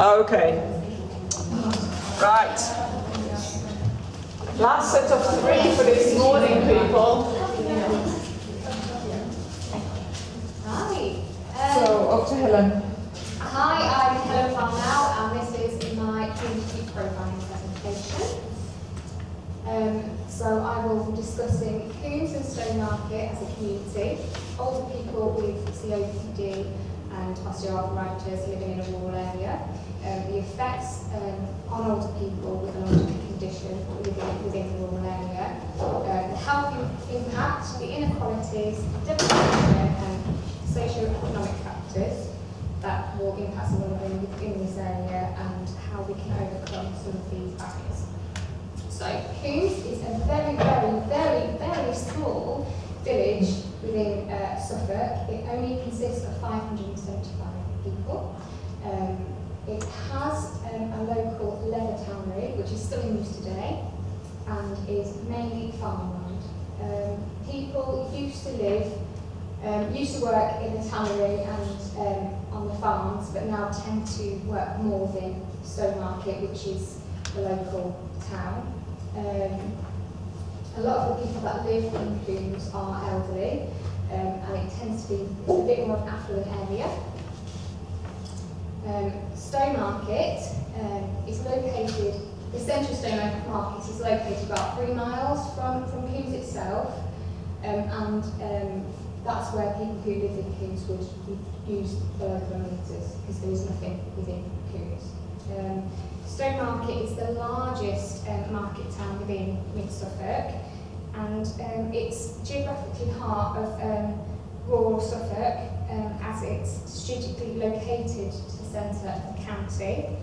Okay. Right. Last set of 3 for this morning, people. Hi. So, up to Helen. Hi, I'm Helen Farnell, and this is my community programming presentation. So I will be discussing Coombs and Stowmarket as a community, older people with COPD and osteoarthritis living in a rural area, the effects on older people with an older condition living within the rural area, the health impact, the inequalities, deprivation and socio-economic factors that will impact someone within this area, and how we can overcome some of these barriers. So Coombs is a very small village within Suffolk. It only consists of 575 people. It has a local leather tannery, which is still in use today, and is mainly farmland. People used to work in the tannery and on the farms, but now tend to work more within Stowmarket, which is the local town. A lot of the people that live in Coombs are elderly, and it tends to be a bit more of an affluent area. Stowmarket is located, the centre of Stowmarket is located about 3 miles from Coombs itself, and that's where people who live in Coombs would use the local amenities, because there is nothing within Coombs. Stowmarket is the largest market town within Mid-Suffolk, and it's geographically heart of rural Suffolk, as it's strategically located to the centre of the county.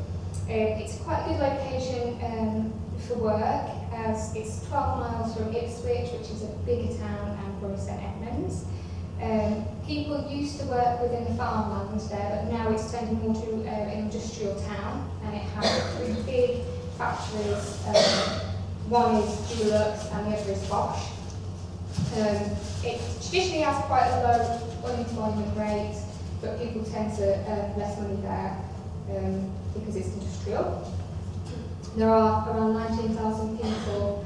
It's quite a good location for work, as it's 12 miles from Ipswich, which is a bigger town, and Bury St Edmunds. People used to work within the farmland there, but now it's turned more to an industrial town, and it has 3 big factories. One is Dulux and the other is Bosch. It traditionally has quite a low unemployment rate, but people tend to earn less money there because it's industrial. There are around 19,000 people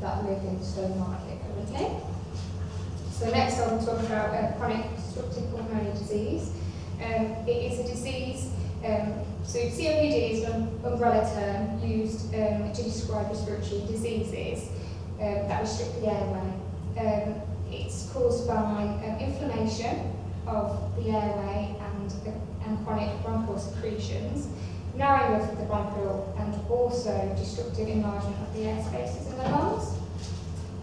that live in Stowmarket currently. So next I will talk about chronic obstructive pulmonary disease. It is a disease, so COPD is an umbrella term used to describe respiratory diseases that restrict the airway. It's caused by inflammation of the airway and chronic bronchial secretions, narrowing of the bronchial, and also destructive enlargement of the air spaces in the lungs.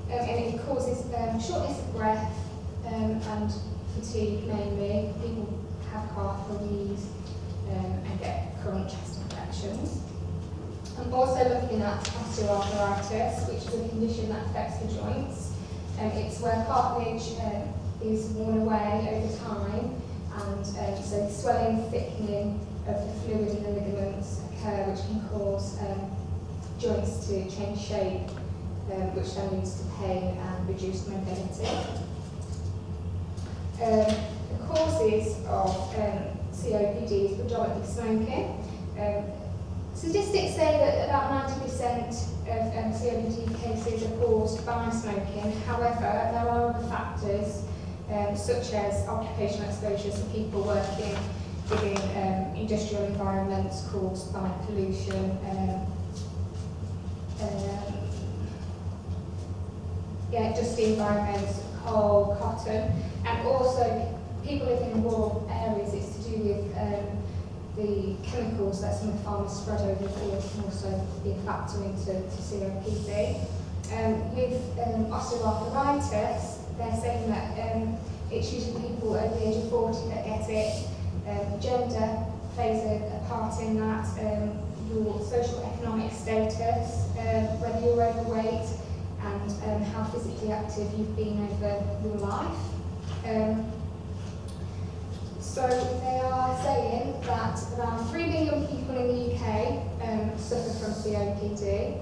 And it causes shortness of breath and fatigue mainly. People have cough or wheeze and get current chest infections. I'm also looking at osteoarthritis, which is a condition that affects the joints. It's where cartilage is worn away over time, and so swelling, thickening of the fluid in the ligaments occur, which can cause joints to change shape, which then leads to pain and reduced mobility. The causes of COPD is predominantly smoking. Statistics say that about 90% of COPD cases are caused by smoking. However, there are other factors such as occupational exposure, so people working within industrial environments caused by pollution, dusty environments, coal, cotton, and also people living in rural areas. It's to do with the chemicals that some of the farmers spread over the field can also be a factor into COPD. With osteoarthritis, they're saying that it's usually people over the age of 40 that get it. Gender plays a part in that, your social economic status, whether you're overweight, and how physically active you've been over your life. So they are saying that around 3 million people in the UK suffer from COPD,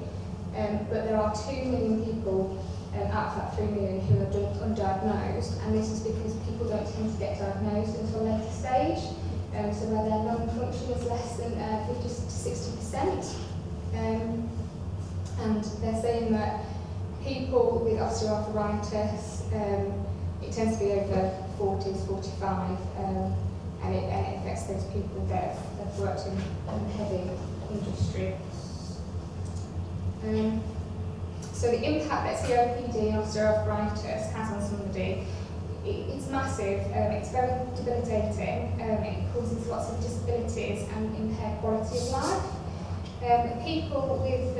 but there are 2 million people out of that 3 million who are undiagnosed, and this is because people don't tend to get diagnosed until a later stage, so where their lung function is less than 50 to 60%. And they're saying that people with osteoarthritis, it tends to be over 40s, 45, and it affects those people that have worked in heavy industry. So the impact that COPD and osteoarthritis has on somebody, it's massive. It's very debilitating. It causes lots of disabilities and impaired quality of life. People with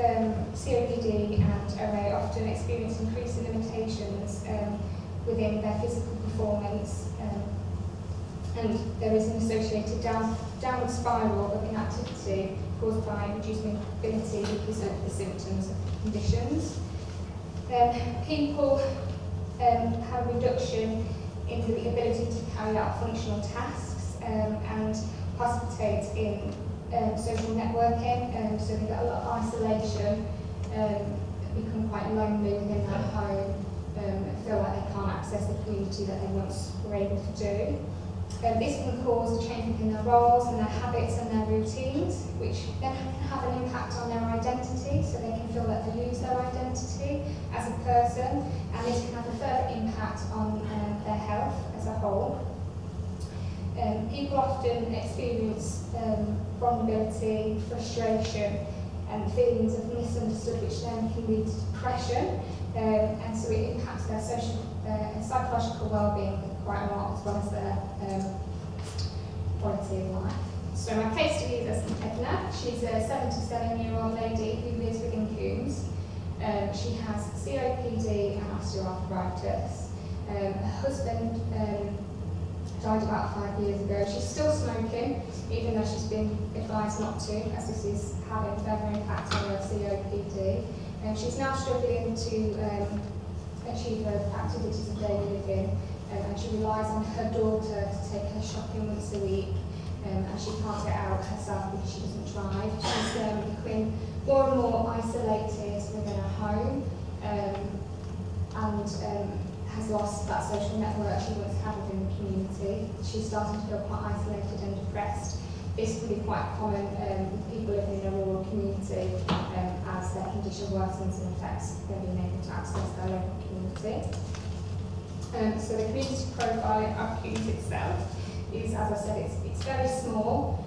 COPD and OA often experience increasing limitations within their physical performance, and there is an associated downward spiral of inactivity caused by reduced mobility because of the symptoms of conditions. People have a reduction in the ability to carry out functional tasks and participate in social networking, so they get a lot of isolation, become quite lonely within their home, feel like they can't access the community that they once were able to do. This can cause a change within their roles and their habits and their routines, which then can have an impact on their identity, so they can feel that they lose their identity as a person, and this can have a further impact on their health as a whole. People often experience vulnerability, frustration, and feelings of misunderstood, which then can lead to depression, and so it impacts their social and psychological well-being quite a lot, as well as their quality of life. So my case study is Edna. She's a 77-year-old lady who lives within Coombs. She has COPD and osteoarthritis. Her husband died about 5 years ago. She's still smoking, even though she's been advised not to, as this is having further impact on her COPD. She's now struggling to achieve her activities of daily living, and she relies on her daughter to take her shopping once a week, and she can't get out herself because she doesn't drive. She's becoming more and more isolated within her home, and has lost that social network she once had within the community. She's starting to feel quite isolated and depressed. This can be quite common with people living in a rural community as their condition worsens and affects them being able to access their local community. So the community profile of Coombs itself is, as I said, it's very small.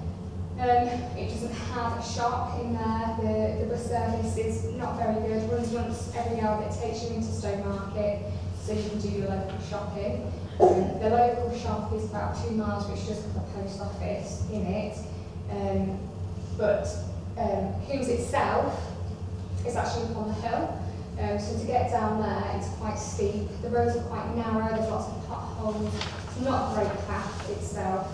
It doesn't have a shop in there. The bus service is not very good. Runs once every hour, but it takes you into Stowmarket, so you can do your local shopping. The local shop is about 2 miles, which does have a post office in it. But Coombs itself is actually up on the hill. So to get down there, it's quite steep. The roads are quite narrow, there's lots of potholes. It's not a great path itself,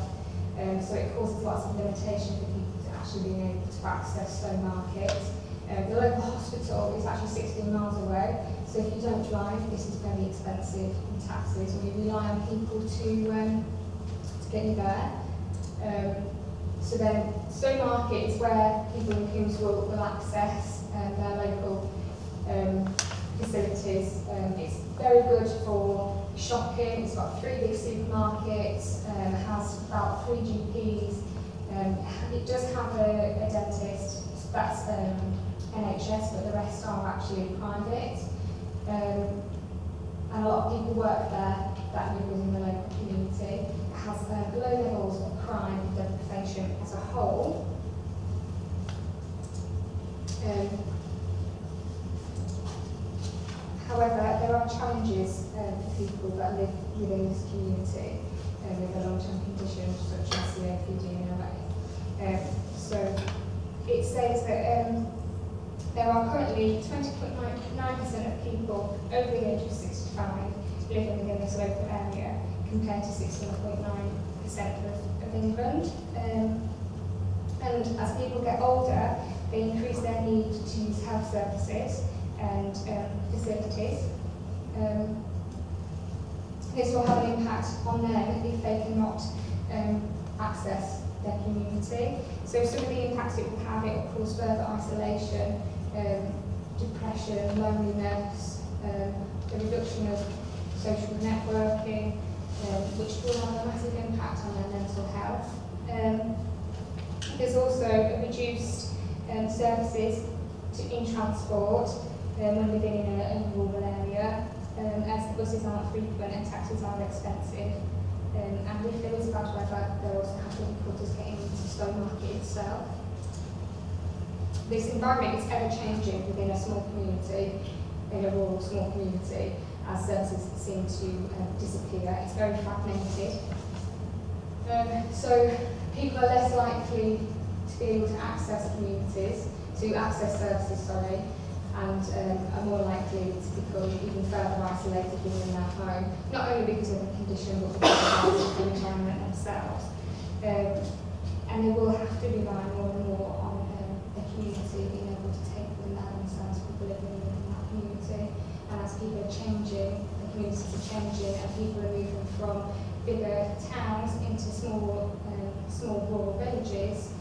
so it causes lots of limitation for people to actually being able to access Stowmarket. The local hospital is actually 16 miles away, so if you don't drive, this is very expensive in taxis, or you rely on people to get you there. So then Stowmarket is where people in Coombs will access their local facilities. It's very good for shopping. It's got 3 big supermarkets, has about 3 GPs. It does have a dentist, that's NHS, but the rest are actually private. And a lot of people work there that live within the local community. It has low levels of crime and deprivation as a whole. However, there are challenges for people that live within this community with a long-term condition such as COPD and OA. So it says that there are currently 20.9% of people over the age of 65 living within this local area, compared to 16.9% of England. And as people get older, they increase their need to use health services and facilities. This will have an impact on them if they cannot access their community. So some of the impacts it will have, it will cause further isolation, depression, loneliness, the reduction of social networking, which will have a massive impact on their mental health. There's also reduced services in transport when living in a rural area, as the buses aren't frequent and taxis are expensive. And if there is bad weather, there also have difficulties getting into Stowmarket itself. This environment is ever changing within a small community, in a rural small community, as services seem to disappear. It's very fragmented. So people are less likely to be able to access services, and are more likely to become even further isolated within their home, not only because of the condition, but because of the environment themselves. And they will have to rely more and more on the community being able to take them down themselves, people living in that community. And as people are changing, the communities are changing, and people are moving from bigger towns into small rural villages,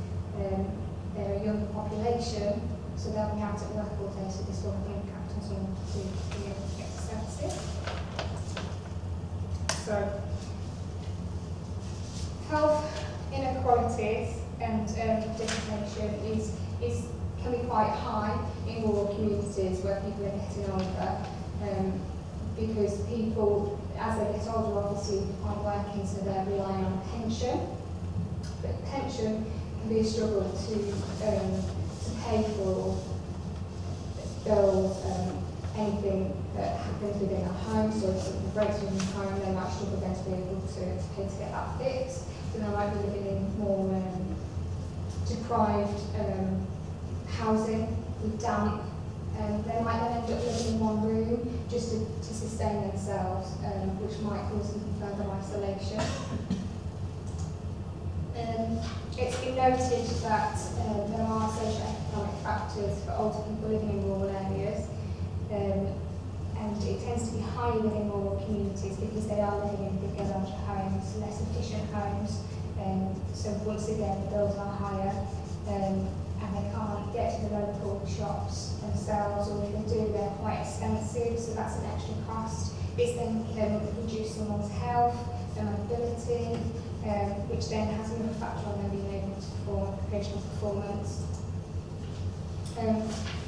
they're a younger population, so they'll be out at work all day, so this will have an impact on someone to be able to get to services. So, health inequalities and deprivation can be quite high in rural communities where people are getting older, because people, as they get older, obviously aren't working, so they're relying on pension. But pension can be a struggle to pay for bills, anything that happens within a home. So if something breaks within the home, they might struggle then to be able to pay to get that fixed. So they might be living in more deprived housing with damp. They might then end up living in one room just to sustain themselves, which might cause even further isolation. It's been noted that there are socio-economic factors for older people living in rural areas, and it tends to be higher within rural communities because they are living in bigger, larger homes, less efficient homes, so once again the bills are higher, and they can't get to the local shops themselves, or if they do, they're quite expensive, so that's an extra cost. This then can reduce someone's health, their mobility, which then has another factor on them being able to perform occupational performance.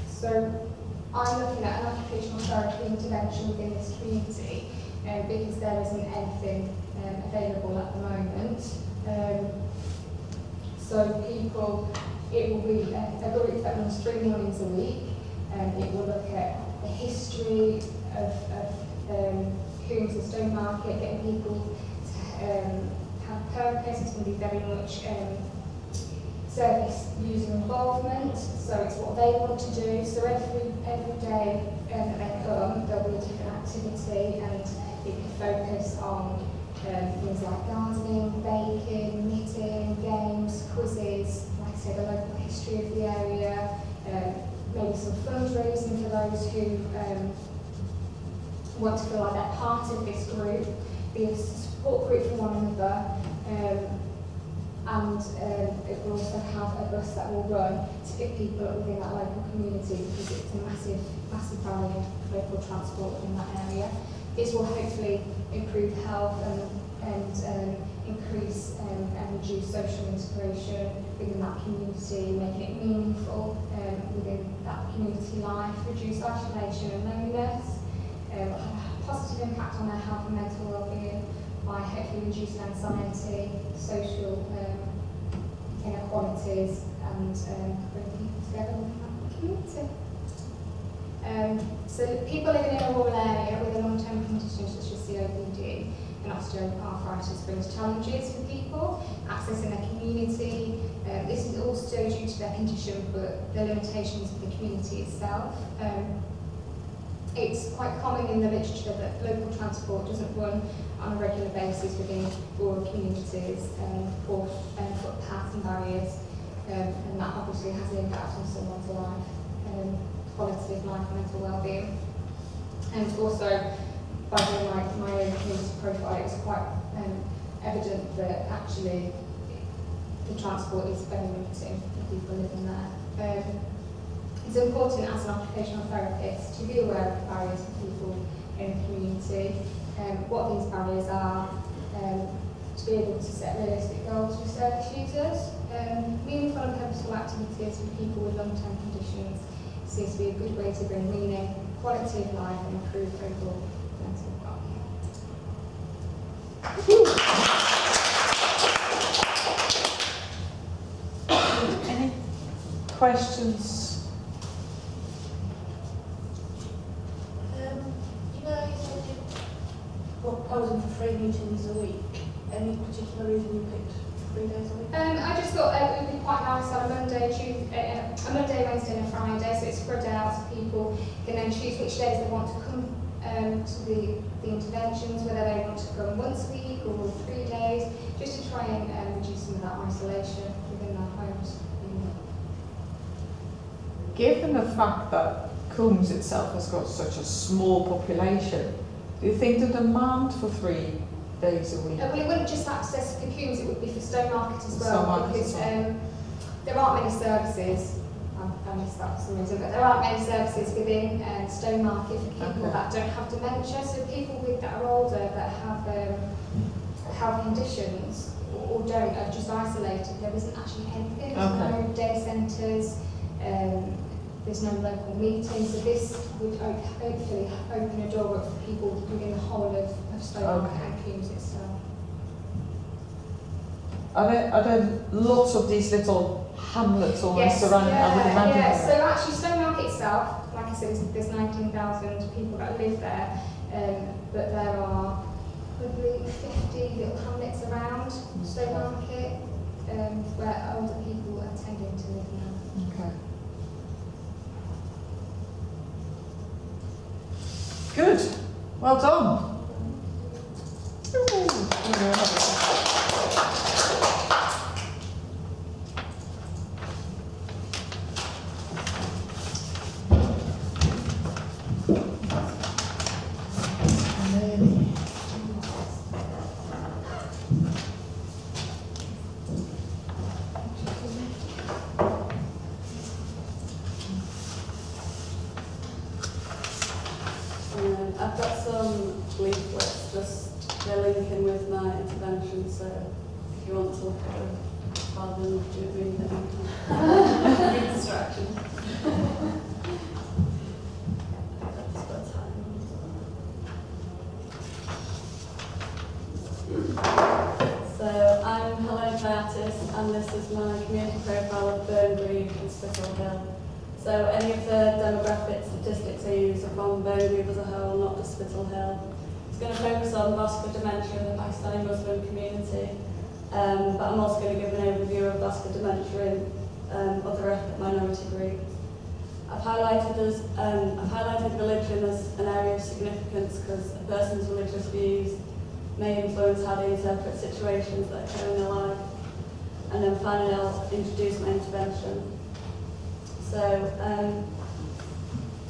So I'm looking at an occupational therapy intervention within this community because there isn't anything available at the moment. So people, it will be a group that runs 3 mornings a week. It will look at the history of homes and Stowmarket, getting people to have purpose. It's going to be very much service user involvement, so it's what they want to do. So every day that they come, there'll be a different activity, and it can focus on things like gardening, baking, knitting, games, quizzes, like I said, the local history of the area, maybe some fundraising for those who want to feel like they're part of this group, be a support group for one another, and it will also have a bus that will run to pick people up within that local community, because it's a massive barrier for local transport in that area. This will hopefully improve health and increase and reduce social integration within that community, making it meaningful within that community life, reduce isolation and loneliness, have a positive impact on their health and mental well-being by hopefully reducing anxiety, social inequalities, and bringing people together within that community. So people living in a rural area with a long-term condition such as COPD and osteoarthritis brings challenges for people accessing their community. This is also due to their condition, but the limitations of the community itself. It's quite common in the literature that local transport doesn't run on a regular basis within rural communities, poor footpaths and barriers, and that obviously has an impact on someone's life, quality of life, mental well-being. And also, by doing my own community profile, it's quite evident that actually the transport is very limiting for people living there. It's important as an occupational therapist to be aware of the barriers for people in the community, what these barriers are, to be able to set realistic goals for service users, Meaningful and purposeful activities for people with long-term conditions seems to be a good way to bring meaning, quality of life and improve overall mental well-being. Any questions? You said you're proposing for 3 meetings a week. Any particular reason you picked 3 days a week? I just thought it would be quite nice on a Monday, Wednesday and a Friday, so it's spread out so people can then choose which days they want to come to the interventions, whether they want to come once a week or 3 days, just to try and reduce some of that isolation within their homes. Given the fact that Coombs itself has got such a small population, do you think the demand for 3 days a week? Well, it wouldn't just access for Coombs, it would be for Stowmarket as well, Stowmarket because as well. there aren't many services, I missed that for some reason, but there aren't many services within Stowmarket for people that don't have dementia, so people that are older that have health conditions or don't, are just isolated. There isn't actually anything, there's no day centres, there's no local meetings, so this would hopefully open a door up for people within the whole of Stowmarket and Coombs itself. Are there lots of these little hamlets almost surrounding? So actually Stowmarket itself, like I said, there's 19,000 people that live there, but there are probably 50 little hamlets around Stowmarket where older people are tending to live now. Okay. Good. Well done. I've got some leaflets just they're linking with my intervention, so if you want to look at them rather than looking at me, then you can. Distraction. So I'm Helena Beatis, and this is my community profile of Burngrave and Spittal Hill. So any of the demographic statistics I use are from Burngrave as a whole, not just Spittal Hill. It's going to focus on vascular dementia in the Pakistani Muslim community, but I'm also going to give an overview of vascular dementia in other ethnic minority groups. I've highlighted religion as an area of significance because a person's religious views may influence how they interpret situations that occur in their life. And then finally I'll introduce my intervention. So,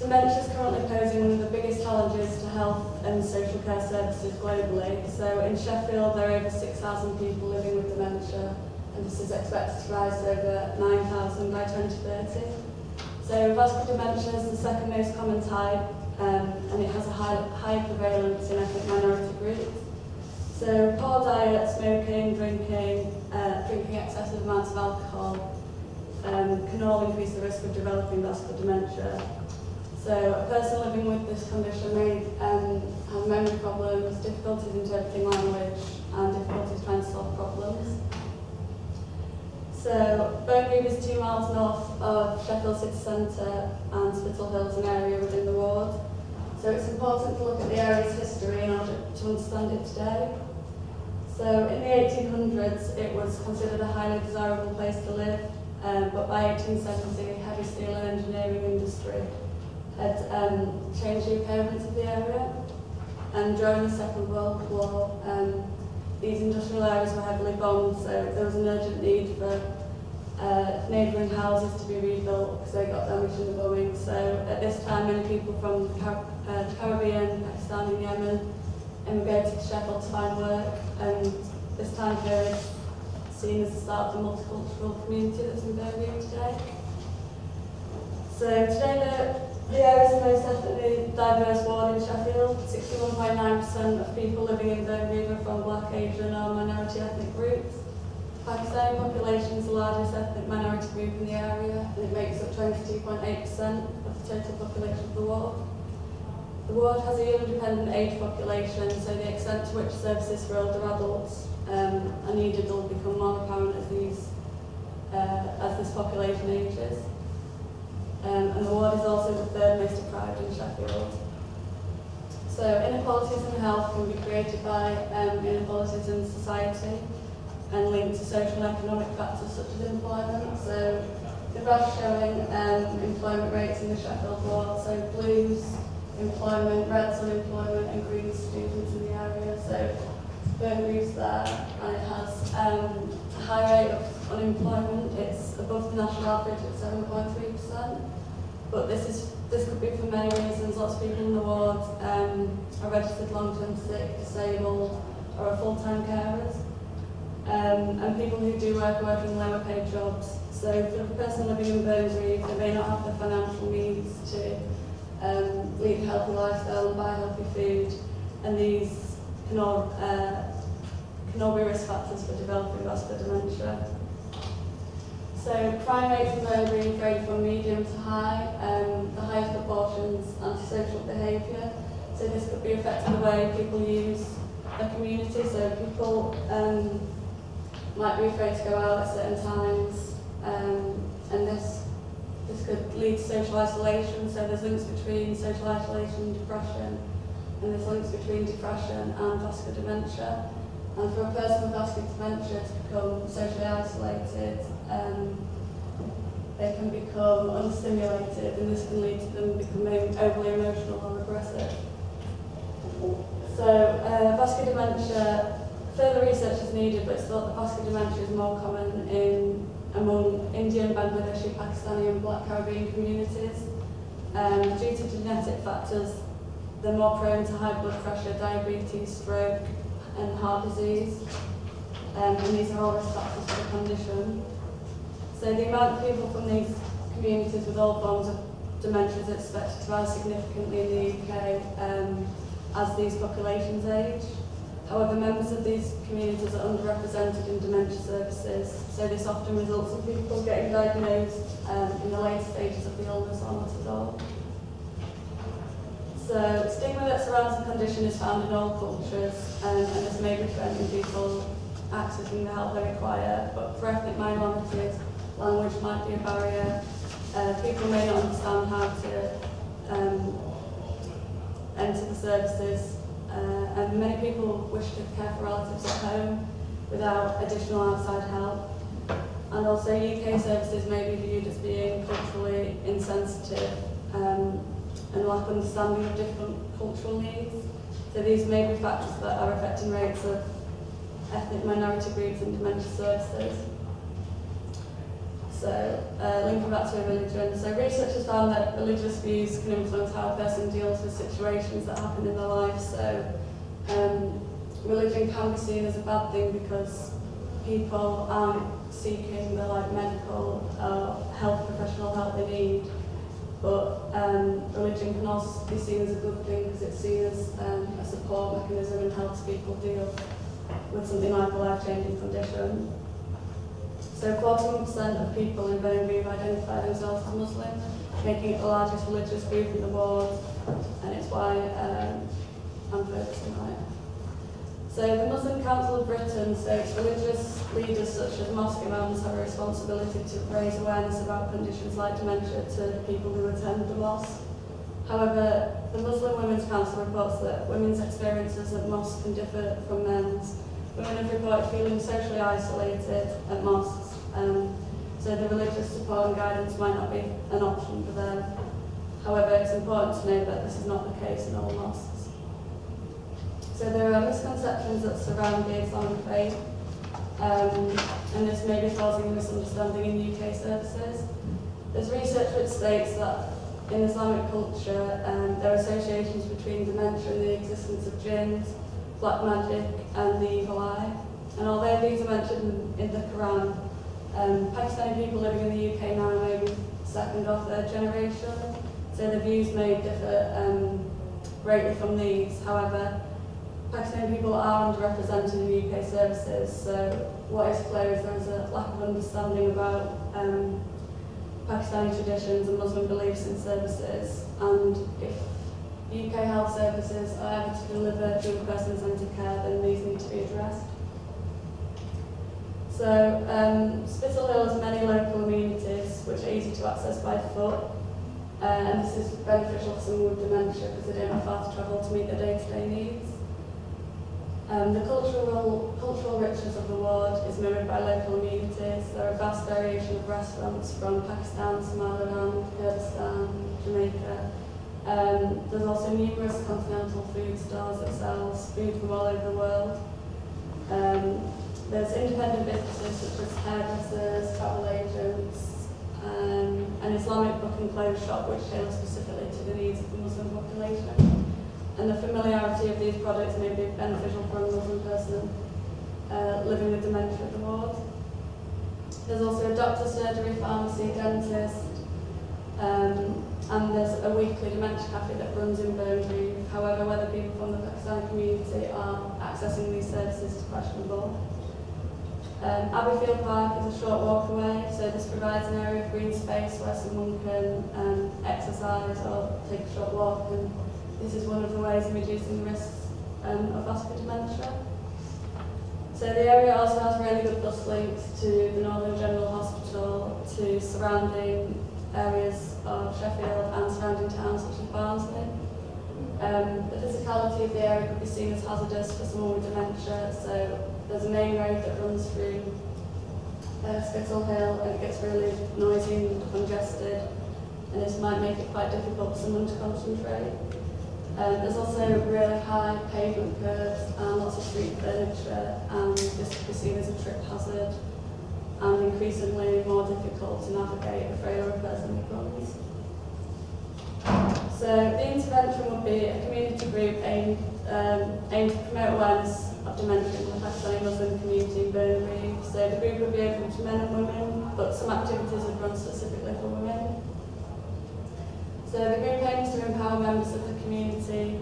dementia is currently posing one of the biggest challenges to health and social care services globally. So in Sheffield there are over 6,000 people living with dementia, and this is expected to rise to over 9,000 by 2030. So vascular dementia is the second most common type, and it has a high prevalence in ethnic minority groups. So poor diet, smoking, drinking excessive amounts of alcohol, can all increase the risk of developing vascular dementia. So a person living with this condition may have memory problems, difficulties interpreting language, and difficulties trying to solve problems. So Burngrave is 2 miles north of Sheffield city centre, and Spittal Hill is an area within the ward. So it's important to look at the area's history in order to understand it today. So in the 1800s it was considered a highly desirable place to live. But by 1870, heavy steel and engineering industry had changed the appearance of the area. And during the Second World War, these industrial areas were heavily bombed, so there was an urgent need for neighbouring houses to be rebuilt because they got damaged in the bombing. So at this time, many people from the Caribbean, Pakistan and Yemen immigrated to Sheffield to find work, and this time period seen as the start of the multicultural community that's in Burngrave today. So today the area is the most ethnically diverse ward in Sheffield. 61.9% of people living in Burngrave are from Black, Asian or minority ethnic groups. Pakistani population is the largest ethnic minority group in the area, and it makes up 22.8% of the total population of the ward. The ward has a young dependent age population, so the extent to which services for older adults are needed will become more apparent as this population ages. And the ward is also the third most deprived in Sheffield. So inequalities in health can be created by inequalities in society and linked to social and economic factors such as employment. So the graph showing employment rates in the Sheffield ward, so blues employment, reds unemployment, and green students in the area. So Burnley's there, and it has a high rate of unemployment. It's above the national average at 7.3%. But this could be for many reasons. Lots of people in the ward are registered long-term sick, disabled, or are full-time carers. And people who do work in lower paid jobs. So for a person living in Burnley, they may not have the financial means to lead a healthy lifestyle and buy healthy food, and these can all be risk factors for developing vascular dementia. So crime rates in Burnley range from medium to high, the highest proportions antisocial behaviour. So this could be affecting the way people use the community. So people might be afraid to go out at certain times, and this could lead to social isolation. So there's links between social isolation and depression, and there's links between depression and vascular dementia. And for a person with vascular dementia to become socially isolated, they can become unstimulated, and this can lead to them becoming overly emotional or aggressive. So vascular dementia, further research is needed, but it's thought that vascular dementia is more common among Indian, Bangladeshi, Pakistani and Black Caribbean communities. Due to genetic factors, they're more prone to high blood pressure, diabetes, stroke and heart disease. And these are all risk factors for the condition. So the amount of people from these communities with all forms of dementia is expected to rise significantly in the UK as these populations age. However, members of these communities are underrepresented in dementia services, so this often results in people getting diagnosed in the later stages of the illness or not at all. So stigma that surrounds the condition is found in all cultures, and this may be preventing people accessing the help they require, but for ethnic minorities, language might be a barrier. People may not understand how to enter the services, and many people wish to care for relatives at home without additional outside help. And also UK services may be viewed as being culturally insensitive and lack understanding of different cultural needs. So these may be factors that are affecting rates of ethnic minority groups in dementia services. So linking back to religion, so research has found that religious views can influence how a person deals with situations that happen in their life. So religion can be seen as a bad thing because people aren't seeking the medical health professional help they need. But religion can also be seen as a good thing because it's seen as a support mechanism and helps people deal with something like a life-changing condition. So 41% of people in Burnley identify themselves as Muslim, making it the largest religious group in the world, and it's why I'm focusing on it. So the Muslim Council of Britain states religious leaders such as mosque imams have a responsibility to raise awareness about conditions like dementia to people who attend the mosque. However, the Muslim Women's Council reports that women's experiences at mosques can differ from men's. Women have reported feeling socially isolated at mosques, so the religious support and guidance might not be an option for them. However, it's important to note that this is not the case in all mosques. So there are misconceptions that surround the Islamic faith, and this may be causing a misunderstanding in UK services. There's research which states that in Islamic culture, there are associations between dementia and the existence of jinns, black magic and the evil eye. And although these are mentioned in the Quran, Pakistani people living in the UK now may be second or third generation, so the views may differ greatly from these. However, Pakistani people are underrepresented in UK services, so what is clear is there is a lack of understanding about Pakistani traditions and Muslim beliefs in services, and if UK health services are ever to deliver true person-centred care, then these need to be addressed. So, Spital Hill has many local amenities which are easy to access by foot, and this is beneficial for someone with dementia because they don't have far to travel to meet their day-to-day needs. The cultural richness of the ward is mirrored by local amenities. There are a vast variation of restaurants from Pakistan, Somaliland, Kurdistan, Jamaica. There's also numerous continental food stores that sells food from all over the world. There's independent businesses such as hairdressers, travel agents, an Islamic book and clothes shop which tailors specifically to the needs of the Muslim population. And the familiarity of these products may be beneficial for a Muslim person living with dementia at the ward. There's also a doctor, surgery, pharmacy, dentist, and there's a weekly dementia cafe that runs in Burnley. However, whether people from the Pakistani community are accessing these services is questionable. Abbeyfield Park is a short walk away, so this provides an area of green space where someone can exercise or take a short walk, and this is one of the ways of reducing the risks of vascular dementia. So the area also has really good bus links to the Northern General Hospital, to surrounding areas of Sheffield and surrounding towns such as Barnsley. The physicality of the area could be seen as hazardous for someone with dementia, so there's a main road that runs through Spital Hill, and it gets really noisy and congested, and this might make it quite difficult for someone to concentrate. There's also really high pavement curbs and lots of street furniture, and this could be seen as a trip hazard and increasingly more difficult to navigate the frailer a person becomes. So the intervention would be a community group aimed to promote awareness of dementia in the Pakistani Muslim community in Burnley. So the group would be open to men and women, but some activities would run specifically for women. So the group aims to empower members of the community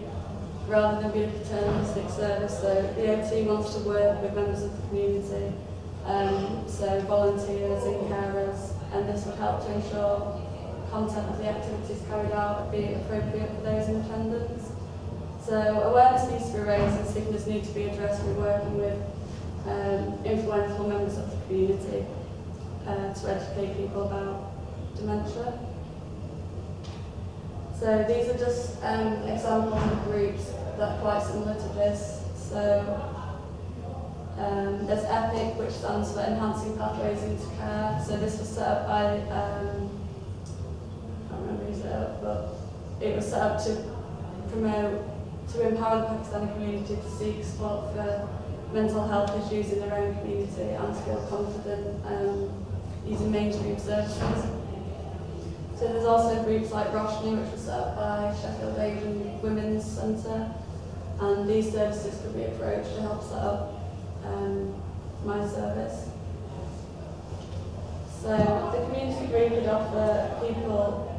rather than be a paternalistic service. So the OT wants to work with members of the community, so volunteers and carers, and this would help to ensure content of the activities carried out would be appropriate for those in attendance. So awareness needs to be raised and stigmas need to be addressed. We're working with influential members of the community to educate people about dementia. So these are just examples of groups that are quite similar to this. So there's EPIC, which stands for Enhancing Pathways into Care. So this was set up by, I can't remember who set it up, but it was set up to empower the Pakistani community to seek support for mental health issues in their own community and to feel confident using mainstream services. So there's also groups like Roshni, which was set up by Sheffield Asian Women's Centre, and these services could be approached to help set up my service. So the community group would offer people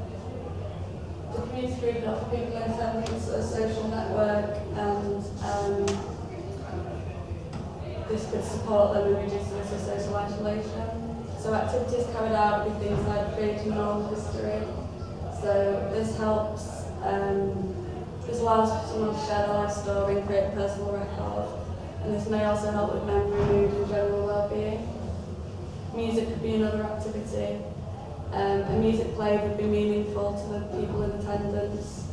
in attendance a social network, and this could support them in reducing the social isolation. So activities carried out would be things like creating an oral history. So this helps, this allows someone to share their life story and create a personal record. And this may also help with memory, mood and general well-being. Music could be another activity. A music played would be meaningful to the people in attendance.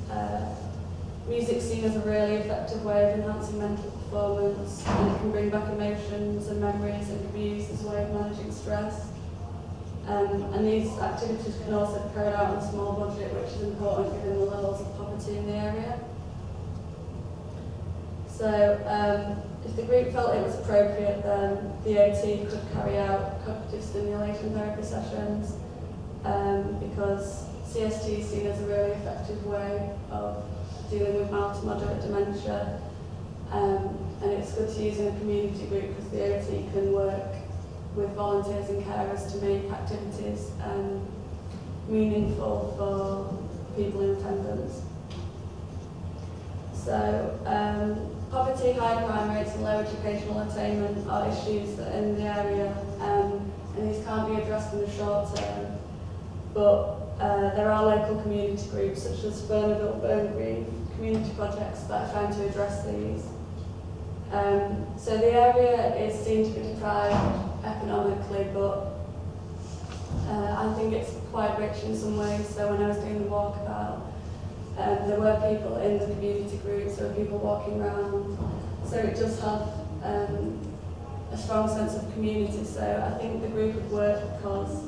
Music seen as a really effective way of enhancing mental performance, and it can bring back emotions and memories and can be used as a way of managing stress. And these activities can also be carried out on a small budget, which is important given the levels of poverty in the area. So if the group felt it was appropriate, then the OT could carry out cognitive stimulation therapy sessions, because CST is seen as a really effective way of dealing with mild to moderate dementia, and it's good to use in a community group because the OT can work with volunteers and carers to make activities meaningful for people in attendance. So poverty, high crime rates and low educational attainment are issues that are in the area, and these can't be addressed in the short term. But there are local community groups such as Bernadette Burn Green community projects that are trying to address these. So the area is seen to be deprived economically, but I think it's quite rich in some ways. So when I was doing the walkabout, there were people in the community groups, there were people walking around. So it does have a strong sense of community. So I think the group would work because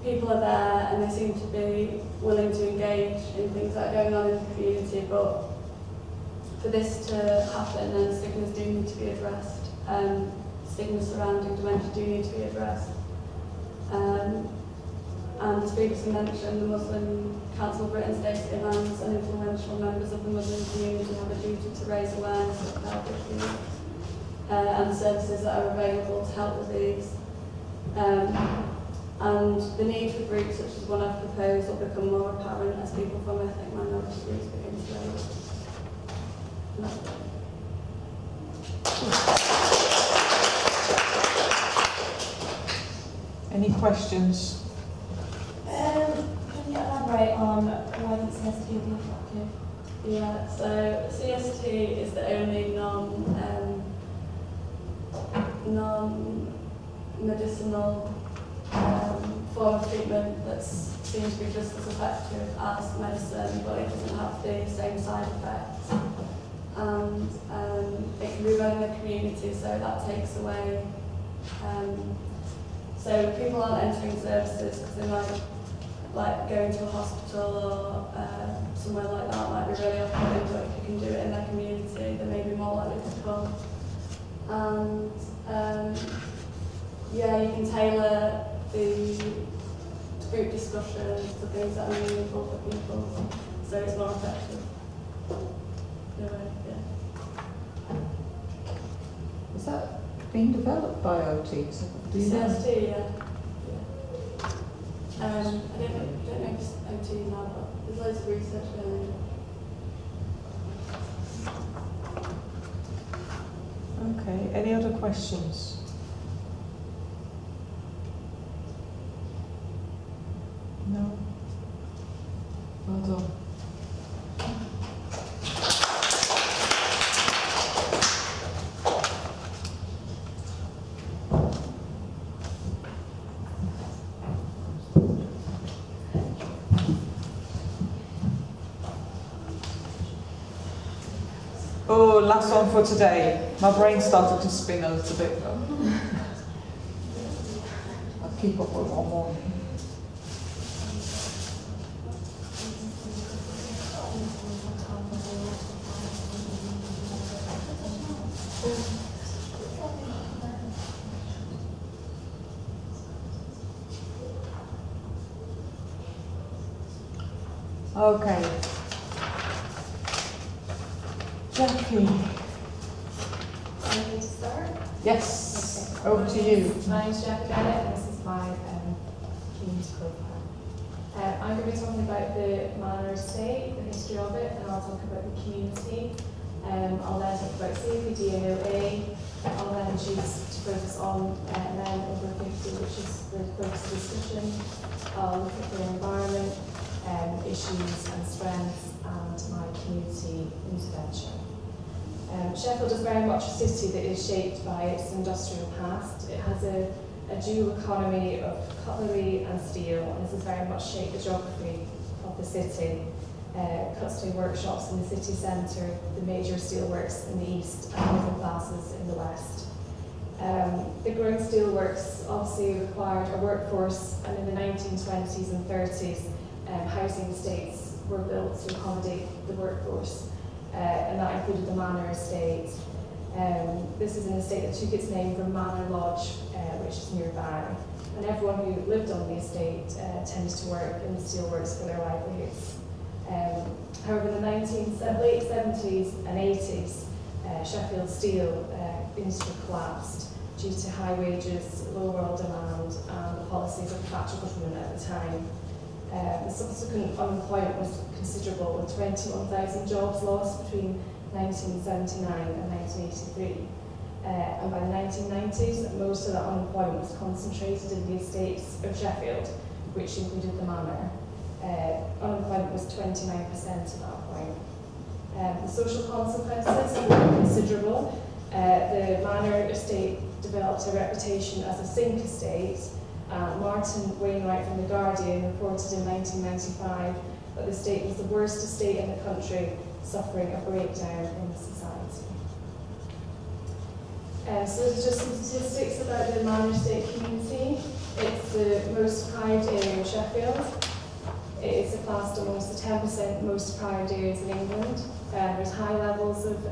people are there and they seem to be willing to engage in things that are going on in the community. But for this to happen, then stigmas do need to be addressed. Stigmas surrounding dementia do need to be addressed. And as previously mentioned, the Muslim Council of Britain states that imams and influential members of the Muslim community have a duty to raise awareness of health issues and the services that are available to help with these. And the need for groups such as one I've proposed will become more apparent as people from ethnic minority groups begin to raise. Any questions? Can you elaborate on why the CST would be effective? Yeah, so CST is the only non-medicinal form of treatment that seems to be just as effective as medicine, but it doesn't have the same side effects. And it can be run in the community, so that takes away. So people aren't entering services because they might like going to a hospital or somewhere like that might be really off-putting, but if you can do it in their community, they may be more likely to come. And yeah, you can tailor the group discussions to things that are meaningful for people, so it's more effective. Anyway, yeah. Is that being developed by OTs? Do you know? CST, yeah. I don't know if it's OT now, but there's loads of research going on. Okay, any other questions? No? Well done. Oh, last one for today. My brain started to spin a little bit though. I'll keep up with one more. Okay. Jackie. Ready to start? Yes, Okay. over to you. My name's Jackie Bennett, and this is my community profile. I'm going to be talking about the Manor estate, the history of it, and I'll talk about the community. I'll then talk about CPD and OA. I'll then choose to focus on men over 50, which is the focus of discussion. I'll look at the environment, issues and strengths, and my community intervention. Sheffield is very much a city that is shaped by its industrial past. It has a dual economy of cutlery and steel, and this has very much shaped the geography of the city. Cutlery workshops in the city centre, the major steelworks in the east, and middle classes in the west. The growing steelworks obviously required a workforce, and in the 1920s and 30s, housing estates were built to accommodate the workforce. And that included the Manor estate. This is an estate that took its name from Manor Lodge, which is nearby. And everyone who lived on the estate tended to work in the steelworks for their livelihoods. However, in the late 70s and 80s, Sheffield Steel industry collapsed due to high wages, low world demand, and the policies of the Thatcher government at the time. The subsequent unemployment was considerable, with 21,000 jobs lost between 1979 and 1983. And by the 1990s, most of that unemployment was concentrated in the estates of Sheffield, which included the Manor. Unemployment was 29% at that point. The social consequences were considerable. The Manor estate developed a reputation as a sink estate. Martin Wainwright from The Guardian reported in 1995 that the estate was the worst estate in the country, suffering a breakdown in society. So there's just some statistics about the Manor estate community. It's the most deprived area in Sheffield. It is classed amongst the 10% most deprived areas in England. There's high levels of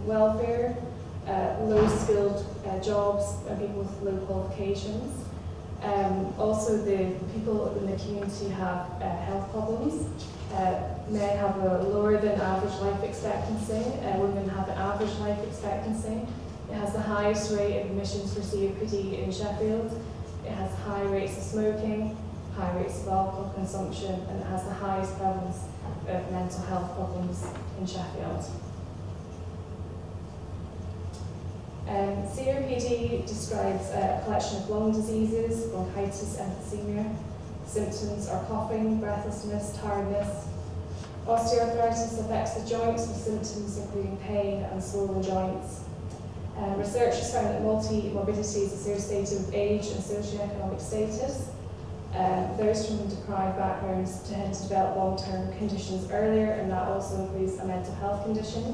welfare, low-skilled jobs, and people with low qualifications. Also, the people in the community have health problems. Men have a lower than average life expectancy. Women have an average life expectancy. It has the highest rate of admissions for COPD in Sheffield. It has high rates of smoking, high rates of alcohol consumption, and it has the highest prevalence of mental health problems in Sheffield. COPD describes a collection of lung diseases, bronchitis, emphysema. Symptoms are coughing, breathlessness, tiredness. Osteoarthritis affects the joints with symptoms including pain and swollen joints. Research has found that multi-morbidity is associated with age and socioeconomic status. Those from deprived backgrounds tend to develop long-term conditions earlier, and that also includes a mental health condition.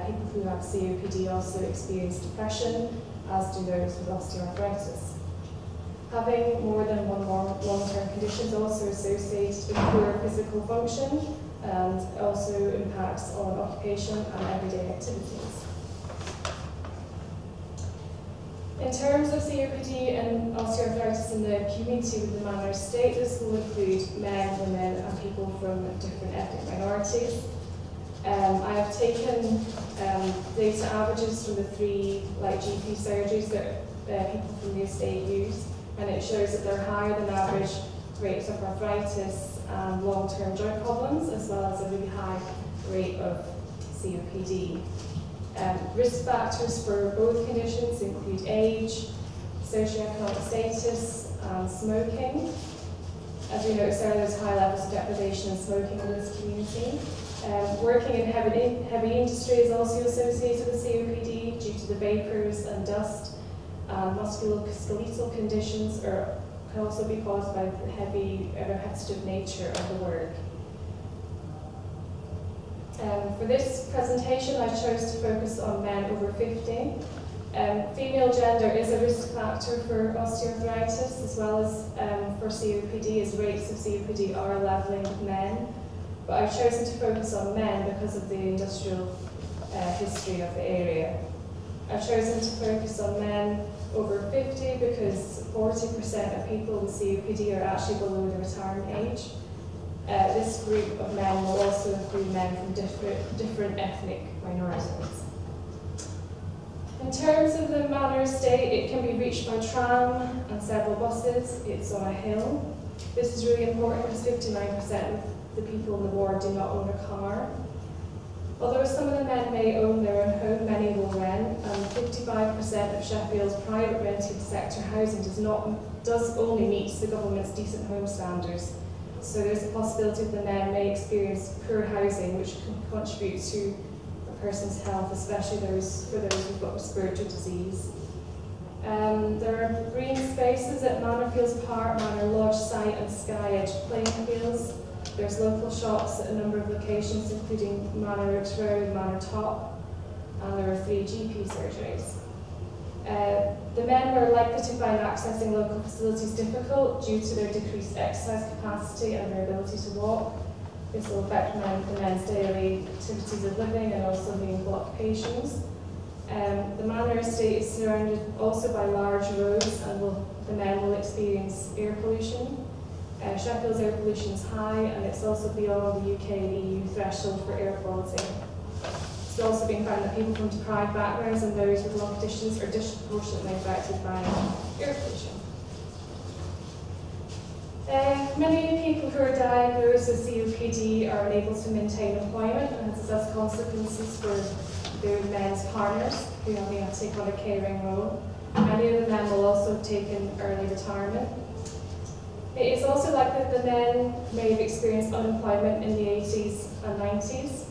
People who have COPD also experience depression, as do those with osteoarthritis. Having more than one long-term condition is also associated with poor physical function and also impacts on occupation and everyday activities. In terms of COPD and osteoarthritis in the community with the Manor estate, this will include men, women, and people from different ethnic minorities. I have taken data averages from the 3 GP surgeries that people from the estate use, and it shows that they're higher than average rates of arthritis and long-term joint problems, as well as a really high rate of COPD. Risk factors for both conditions include age, socioeconomic status, and smoking. As we noticed earlier, there's high levels of deprivation and smoking in this community. Working in heavy industry is also associated with COPD due to the vapours and dust. Musculoskeletal conditions can also be caused by the heavy, repetitive nature of the work. For this presentation, I chose to focus on men over 50. Female gender is a risk factor for osteoarthritis as well as for COPD, as rates of COPD are levelling with men. But I've chosen to focus on men because of the industrial history of the area. I've chosen to focus on men over 50 because 40% of people with COPD are actually below the retirement age. This group of men will also include men from different ethnic minorities. In terms of the Manor estate, it can be reached by tram and several buses. It's on a hill. This is really important because 59% of the people in the ward do not own a car. Although some of the men may own their own home, many will rent, and 55% of Sheffield's private rented sector housing does only meet the government's decent home standards. So there's a possibility that the men may experience poor housing, which can contribute to a person's health, especially for those who've got respiratory disease. There are green spaces at Manorfields Park, Manor Lodge site and Sky Edge playing fields. There's local shops at a number of locations, including Manor Oaks Road, Manor Top, and there are 3 GP surgeries. The men were likely to find accessing local facilities difficult due to their decreased exercise capacity and their ability to walk. This will affect the men's daily activities of living and also meaningful occupations. The Manor estate is surrounded also by large roads, and the men will experience air pollution. Sheffield's air pollution is high, and it's also beyond the UK and EU threshold for air quality. It's also been found that people from deprived backgrounds and those with lung conditions are disproportionately affected by air pollution. Many people who are diagnosed with COPD are unable to maintain employment, and this has consequences for their men's partners who have been to take on a caring role. Many of the men will also have taken early retirement. It is also likely that the men may have experienced unemployment in the 80s and 90s.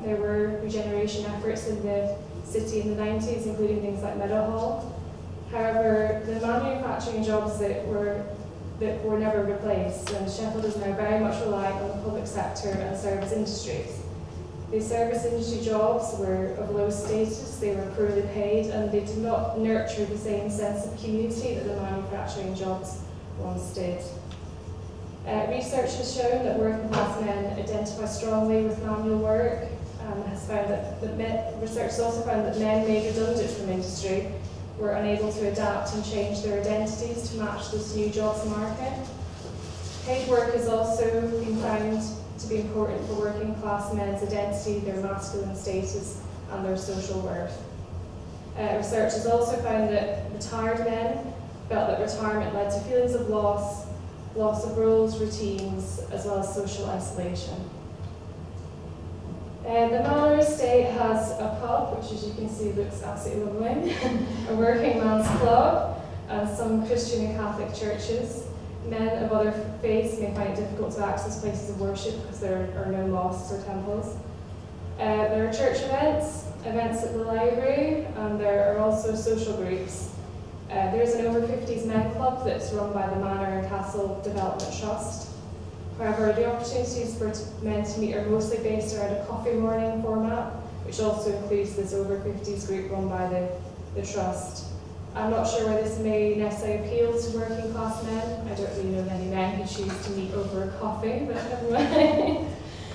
There were regeneration efforts in the city in the 90s, including things like Manor. However, the manufacturing jobs that were never replaced, and Sheffield is now very much reliant on the public sector and service industries. These service industry jobs were of low status, they were poorly paid, and they did not nurture the same sense of community that the manufacturing jobs once did. Research has shown that working class men identify strongly with manual work, and has found research has also found that men made redundant from industry were unable to adapt and change their identities to match this new jobs market. Paid work has also been found to be important for working class men's identity, their masculine status, and their social worth. Research has also found that retired men felt that retirement led to feelings of loss of roles, routines, as well as social isolation. The Manor estate has a pub, which as you can see looks absolutely lovely, a working man's club, and some Christian and Catholic churches. Men of other faiths may find it difficult to access places of worship because there are no mosques or temples. There are church events at the library, and there are also social groups. There's an over 50s men club that's run by the Manor and Castle Development Trust. However, the opportunities for men to meet are mostly based around a coffee morning format, which also includes this over 50s group run by the Trust. I'm not sure why this may necessarily appeal to working class men. I don't really know many men who choose to meet over a coffee, but never mind.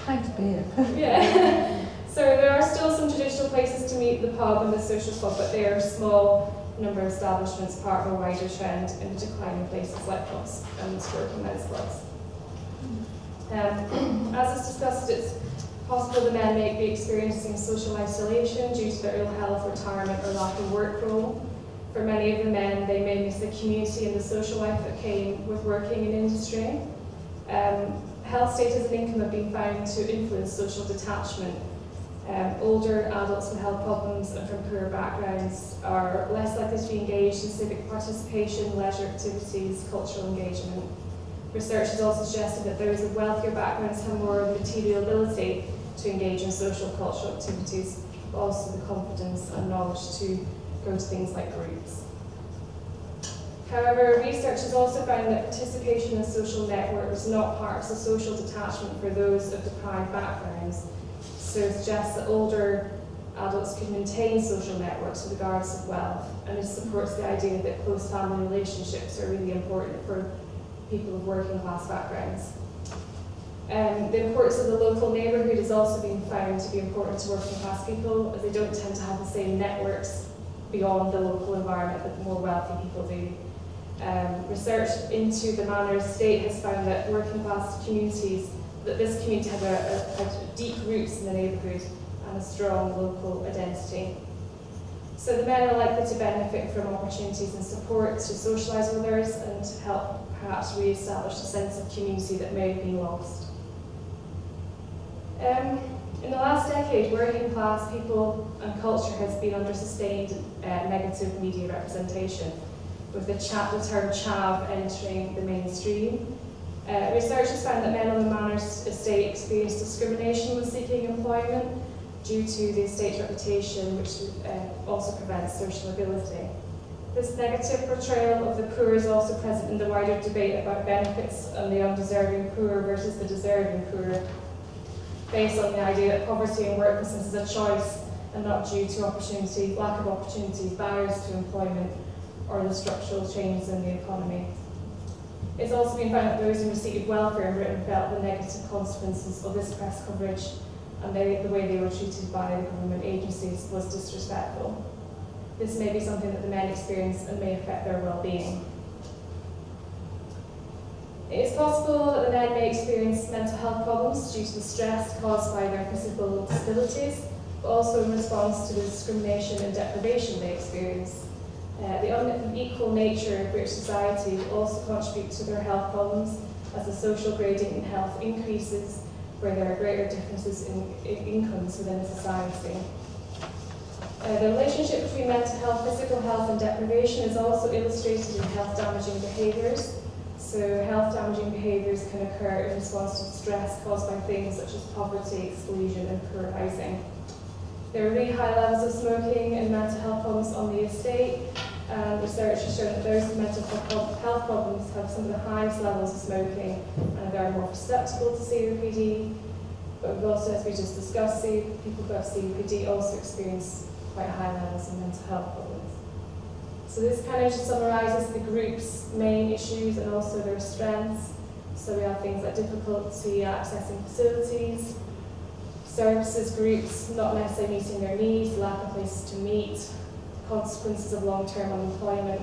Pint of beer. Yeah. So there are still some traditional places to meet, the pub and the social club, but they are a small number of establishments, part of a wider trend in the decline in places like pubs and working men's clubs. As is discussed, it's possible the men may be experiencing social isolation due to their ill health, retirement, or lack of work role. For many of the men, they may miss the community and the social life that came with working in industry. Health status and income have been found to influence social detachment. Older adults with health problems and from poor backgrounds are less likely to be engaged in civic participation, leisure activities, cultural engagement. Research has also suggested that those with wealthier backgrounds have more material ability to engage in social cultural activities, but also the confidence and knowledge to go to things like groups. However, research has also found that participation in social networks is not part of the social detachment for those of deprived backgrounds. So it suggests that older adults can maintain social networks regardless of wealth, and it supports the idea that close family relationships are really important for people with working class backgrounds. The importance of the local neighbourhood has also been found to be important to working class people, as they don't tend to have the same networks beyond the local environment that more wealthy people do. Research into the Manor estate has found that working class communities, that this community had deep roots in the neighbourhood and a strong local identity. So the men are likely to benefit from opportunities and support to socialise with others and to help perhaps re-establish a sense of community that may have been lost. In the last decade, working class people and culture has been under sustained negative media representation, with the term chav entering the mainstream. Research has found that men on the Manor estate experienced discrimination when seeking employment due to the estate's reputation, which also prevents social mobility. This negative portrayal of the poor is also present in the wider debate about benefits and the undeserving poor versus the deserving poor, based on the idea that poverty and worklessness is a choice and not due to lack of opportunities, barriers to employment, or the structural changes in the economy. It's also been found that those in receipt of welfare in Britain felt the negative consequences of this press coverage, and the way they were treated by the government agencies was disrespectful. This may be something that the men experience and may affect their well-being. It is possible that the men may experience mental health problems due to the stress caused by their physical disabilities, but also in response to the discrimination and deprivation they experience. The unequal nature of British society will also contribute to their health problems as the social gradient in health increases where there are greater differences in incomes within a society. The relationship between mental health, physical health and deprivation is also illustrated in health damaging behaviours. So health damaging behaviours can occur in response to stress caused by things such as poverty, exclusion and poor housing. There are really high levels of smoking and mental health problems on the estate, and research has shown that those with mental health problems have some of the highest levels of smoking and are very more susceptible to COPD. But we've also, as we just discussed, people who have COPD also experience quite high levels of mental health problems. So this kind of just summarises the group's main issues and also their strengths. So we have things like difficulty accessing facilities, services groups not necessarily meeting their needs, lack of places to meet, consequences of long-term unemployment,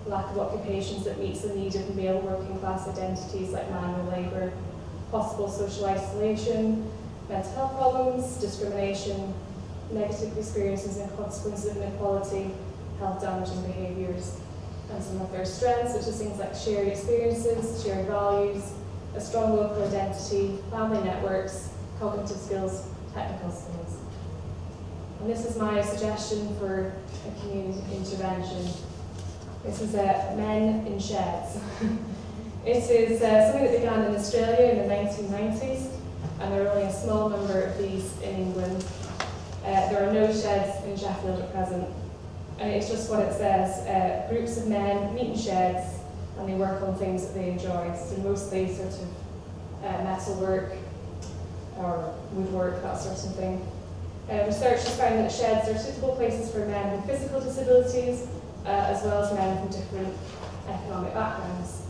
lack of occupations that meets the need of male working class identities like manual labour, possible social isolation, mental health problems, discrimination, negative experiences and consequences of inequality, health damaging behaviours, and some of their strengths, such as things like shared experiences, shared values, a strong local identity, family networks, cognitive skills, technical skills. And this is my suggestion for a community intervention. This is Men in Sheds. It is something that began in Australia in the 1990s, and there are only a small number of these in England. There are no sheds in Sheffield at present, and it's just what it says. Groups of men meet in sheds and they work on things that they enjoy, so mostly sort of metal work or woodwork, that sort of thing. Research has found that sheds are suitable places for men with physical disabilities as well as men from different economic backgrounds.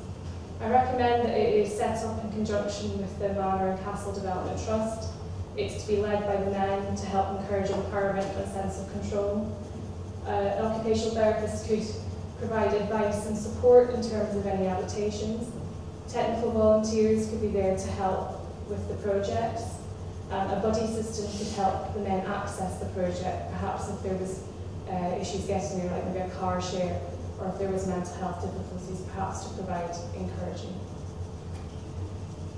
I recommend that it is set up in conjunction with the Manor and Castle Development Trust. It's to be led by the men to help encourage empowerment and a sense of control. An occupational therapist could provide advice and support in terms of any adaptations. Technical volunteers could be there to help with the projects. A buddy system could help the men access the project, perhaps if there was issues getting there, like maybe a car share, or if there was mental health difficulties, perhaps to provide encouraging.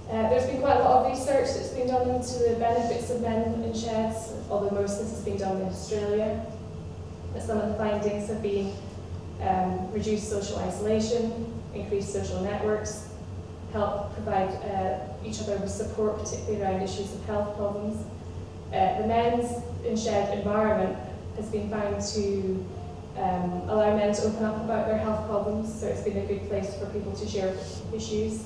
There's been quite a lot of research that's been done into the benefits of men in sheds, although most of this has been done in Australia. But some of the findings have been reduced social isolation, increased social networks, help provide each other with support, particularly around issues of health problems. The men's in shed environment has been found to allow men to open up about their health problems, so it's been a good place for people to share issues.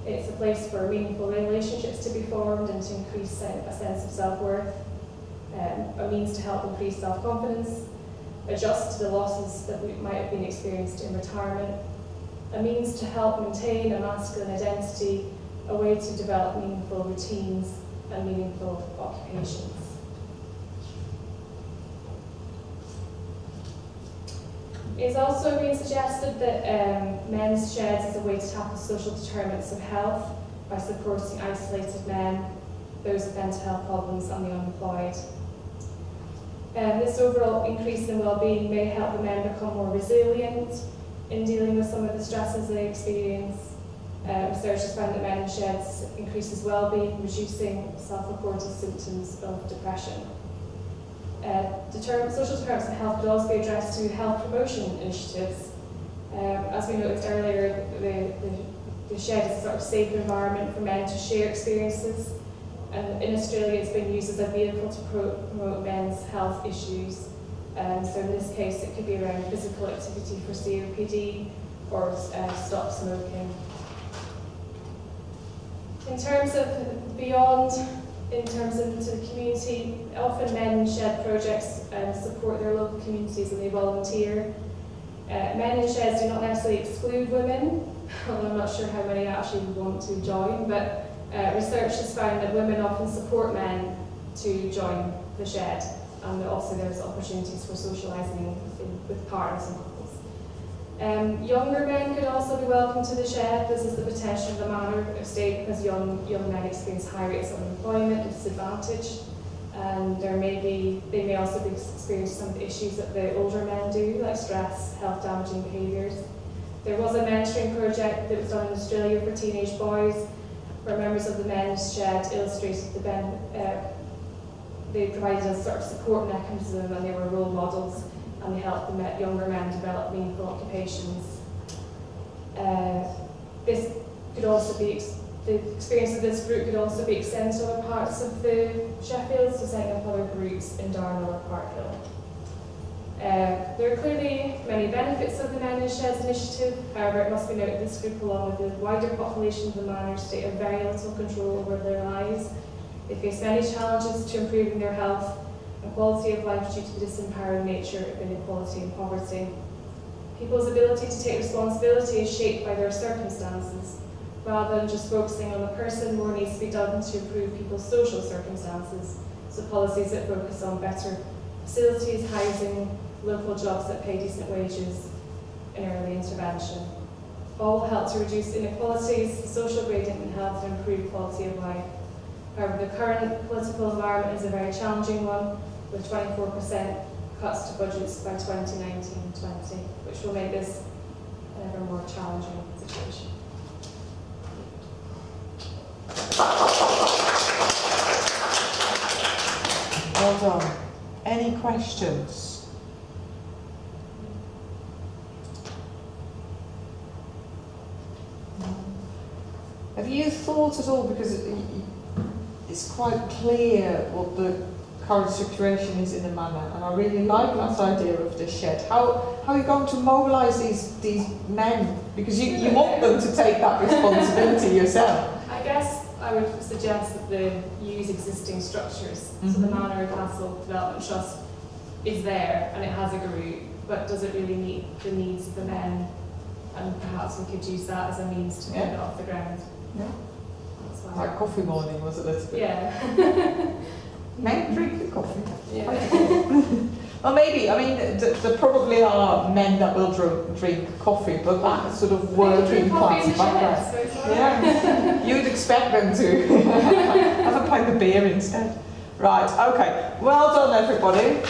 It's a place for meaningful relationships to be formed and to increase a sense of self-worth, a means to help increase self-confidence, adjust to the losses that might have been experienced in retirement, a means to help maintain a masculine identity, a way to develop meaningful routines and meaningful occupations. It's also been suggested that men's sheds is a way to tackle social determinants of health by supporting isolated men, those with mental health problems and the unemployed. This overall increase in well-being may help the men become more resilient in dealing with some of the stresses they experience. Research has found that men in sheds increases well-being, reducing self-reported symptoms of depression. Social determinants of health could also be addressed through health promotion initiatives. As we noticed earlier, the shed is a sort of safe environment for men to share experiences. And in Australia, it's been used as a vehicle to promote men's health issues. So in this case, it could be around physical activity for COPD or stop smoking. In terms of beyond, in terms of into the community, often men in shed projects support their local communities and they volunteer. Men in sheds do not necessarily exclude women, although I'm not sure how many actually want to join, but research has found that women often support men to join the shed, and also there's opportunities for socialising with partners and couples. Younger men could also be welcome to the shed. This is the potential of the Manor estate because young men experience high rates of unemployment and disadvantage. and they may also be experiencing some of the issues that the older men do, like stress, health damaging behaviours. There was a mentoring project that was done in Australia for teenage boys, where members of the men's shed illustrated they provided a sort of support mechanism, and they were role models, and they helped the younger men develop meaningful occupations. This could also be the experience of this group could also be extended to other parts of the Sheffield, so setting up other groups in Darnall or Parkhill. There are clearly many benefits of the Men in Sheds initiative. However, it must be noted this group, along with the wider population of the Manor Estate, have very little control over their lives. They face many challenges to improving their health and quality of life due to the disempowering nature of inequality and poverty. People's ability to take responsibility is shaped by their circumstances. Rather than just focusing on the person, more needs to be done to improve people's social circumstances. So policies that focus on better facilities, housing, local jobs that pay decent wages, and early intervention. All will help to reduce inequalities, the social gradient in health, and improve quality of life. However, the current political environment is a very challenging one, with 24% cuts to budgets by 2019-20, which will make this an ever more challenging situation. Well done. Any questions? Have you thought at all, because it's quite clear what the current situation is in the Manor, and I really like that idea of the shed. How are you going to mobilise these men? Because you want them to take that responsibility yourself. I guess I would suggest that they use existing structures. So the Manor Castle Development Trust is there and it has a group, but does it really meet the needs of the men? And perhaps we could use that as a means to get it off the ground. Yeah. That's why. Like coffee morning, was it, Elizabeth? Yeah. Men drink the coffee. Yeah. Well, maybe, I mean, there probably are men that will drink coffee, but that sort of working class background. Yeah, you'd expect them to have a pint of beer instead. Right, okay. Well done, everybody.